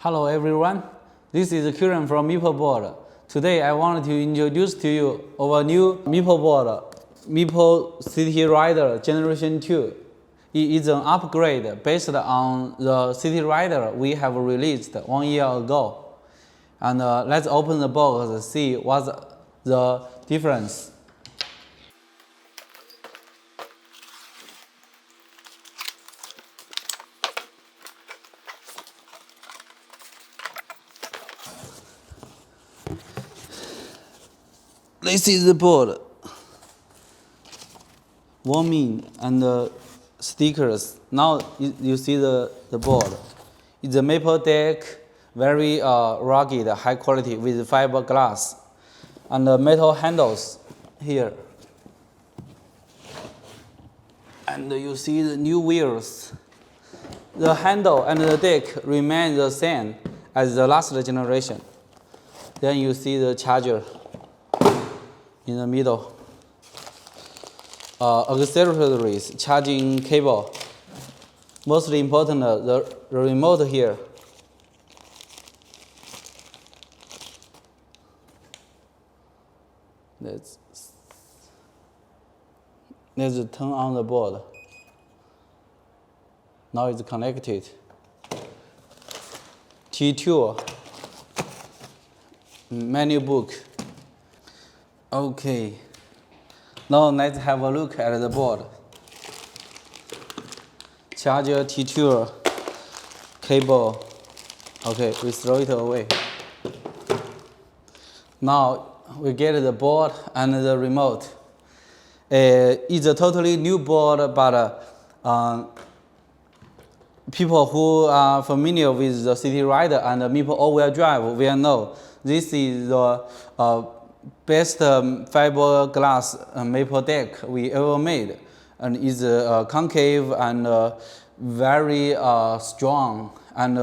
Hello everyone, this is Kieran from Meepo board. Today I wanted to introduce to you our new Meepo board, Meepo City Rider Generation 2. It is an upgrade based on the City Rider we have released 1 year ago. And let's open the box and see what's the difference. This is the board. Warming and stickers. Now you see the board. It's a maple deck, very rugged, high quality with fiberglass. And the metal handles here. And you see the new wheels. The handle and the deck remain the same as the last generation. Then you see the charger in the middle. Accessories, charging cable. Most important, the remote here. Let's turn on the board. Now it's connected. T2 menu book. Okay, now let's have a look at the board. Charger, T2 cable. Okay, we throw it away. Now we get the board and the remote. It's a totally new board, but people who are familiar with the City Rider and the Meepo all-wheel drive will know this is the best fiberglass maple deck we ever made, and is concave and very strong and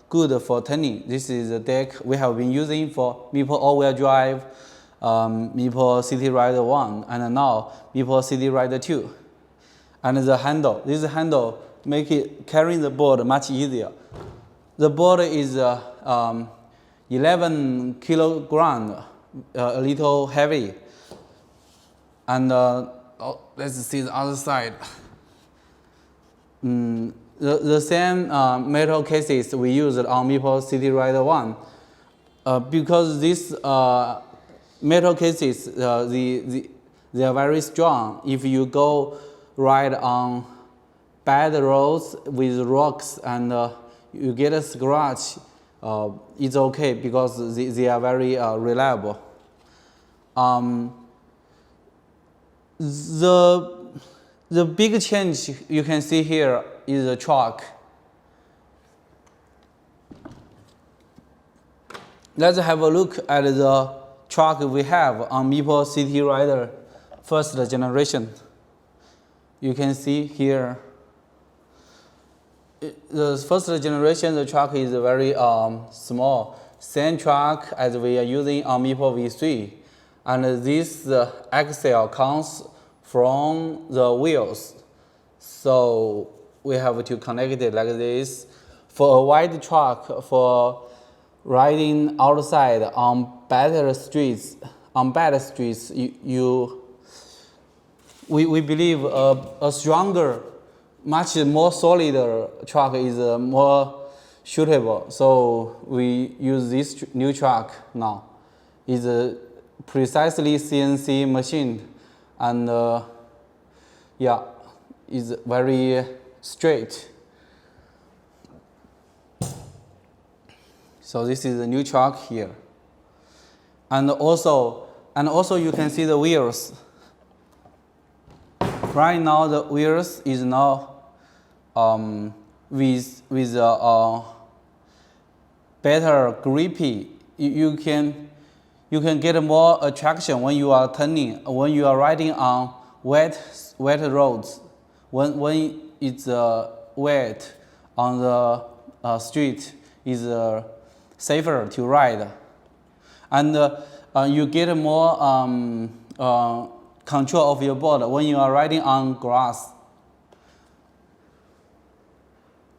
good for turning. This is the deck we have been using for Meepo all-wheel drive, Meepo City Rider 1, and now Meepo City Rider 2. And the handle, this handle make it carrying the board much easier. The board is 11 kilograms, a little heavy. And let's see the other side. The same metal cases we used on Meepo City Rider 1. Because these metal cases, they are very strong. If you go ride on bad roads with rocks and you get a scratch, it's okay because they are very reliable. The big change you can see here is the truck. Let's have a look at the truck we have on Meepo City Rider first generation. You can see here. The first generation, the truck is very small. Same truck as we are using on Meepo V3. And this axle comes from the wheels. So we have to connect it like this. For a wide truck, for riding outside on bad streets, we believe a stronger, much more solid truck is more suitable. So we use this new truck now. It's a precisely CNC machine, and yeah, it's very straight. So this is the new truck here. And also you can see the wheels. Right now the wheels is now with better grippy. You can get more attraction when you are turning, when you are riding on wet roads. When it's wet on the street, is safer to ride, and you get more control of your board when you are riding on grass.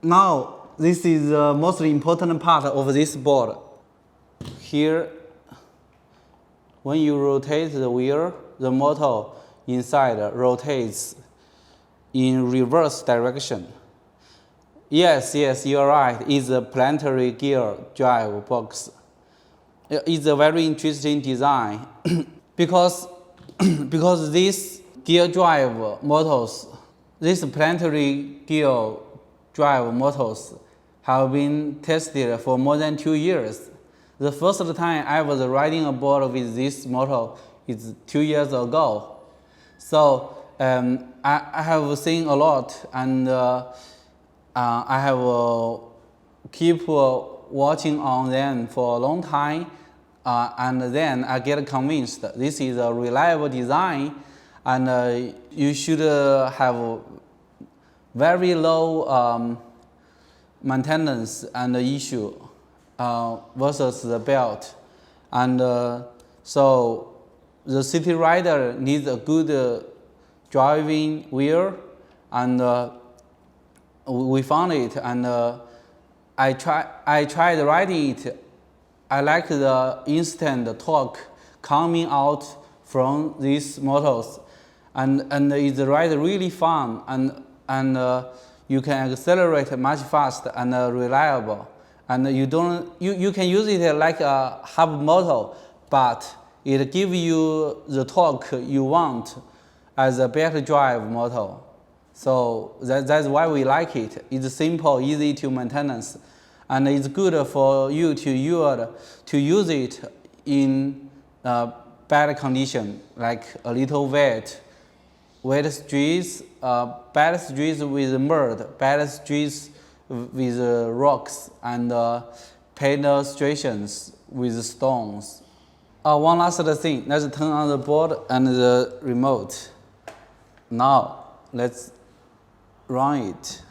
Now this is the most important part of this board. Here, when you rotate the wheel, the motor inside rotates in reverse direction. Yes, you're right. It's a planetary gear drive box. It's a very interesting design because these gear drive motors, these planetary gear drive motors have been tested for more than 2 years. The first time I was riding a board with this motor is 2 years ago. So I have seen a lot, and I have keep watching on them for a long time, and then I get convinced this is a reliable design, and you should have very low maintenance and issue versus the belt, and so the city rider needs a good driving wheel, and we found it, and I tried riding it. I like the instant torque coming out from these motors, and it's ride really fun, and you can accelerate much faster and reliable, and you can use it like a hub motor, but it gives you the torque you want as a belt drive motor. So that's why we like it. It's simple, easy to maintenance, and it's good for you to use it in bad condition, like a little wet streets, bad streets with mud, bad streets with rocks, and pedestrians with stones. One last thing, let's turn on the board and the remote. Now, let's run it.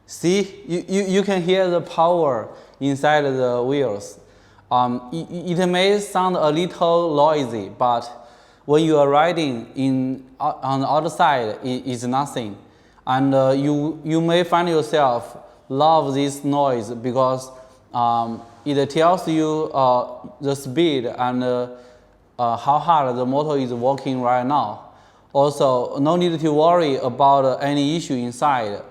See, you can hear the power inside the wheels. It may sound a little noisy, but when you are riding on the other side, it's nothing. And you may find yourself love this noise because it tells you the speed and how hard the motor is working right now. Also, no need to worry about any issue inside.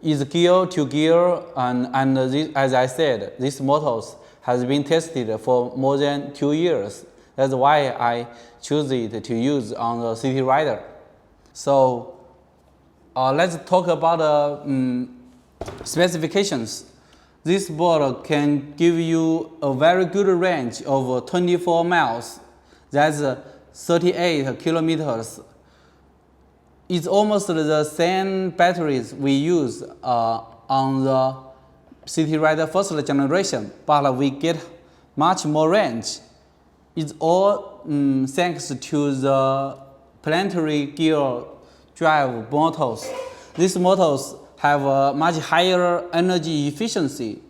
It's gear to gear, and this, as I said, these motors has been tested for more than 2 years. That's why I choose it to use on the city rider. So let's talk about specifications. This board can give you a very good range of 24 miles. That's 38 kilometers. It's almost the same batteries we use on the city rider first generation, but we get much more range. It's all thanks to the planetary gear drive motors. These motors have a much higher energy efficiency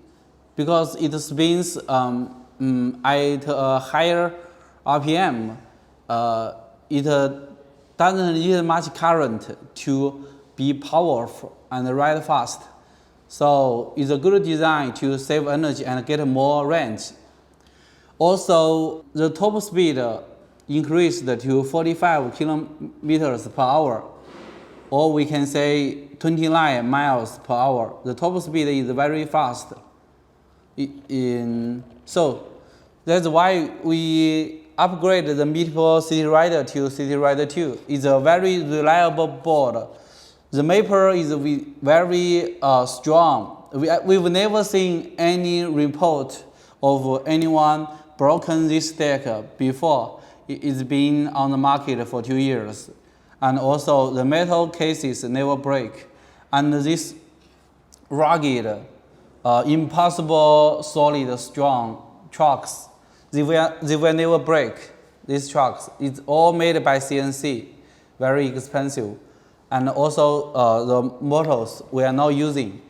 because it spins at a higher RPM. It doesn't need much current to be powerful and ride fast. So it's a good design to save energy and get more range. Also, the top speed increased to 45 kilometers per hour, or we can say 29 miles per hour. The top speed is very fast. So that's why we upgrade the Meepo City Rider to City Rider 2. It's a very reliable board. The Meepo is very strong. We've never seen any report of anyone broken this deck before. It's been on the market for 2 years. And also the metal cases never break. And this rugged, impossible, solid, strong trucks, they will never break. These trucks, it's all made by CNC, very expensive. And also the motors we are now using.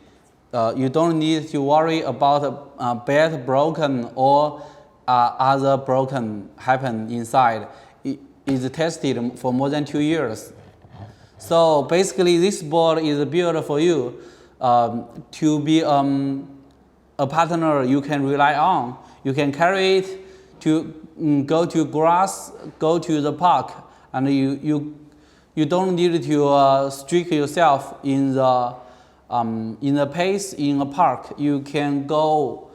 You don't need to worry about belt broken or other broken happen inside. It is tested for more than 2 years. So basically, this board is built for you to be a partner you can rely on. You can carry it to go to grass, go to the park, and you don't need to strict yourself in the pace in a park. You can go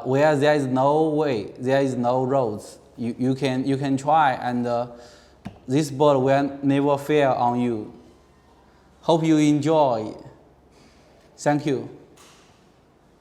where there is no way, there is no roads. You can try, and this board will never fail on you. Hope you enjoy. Thank you.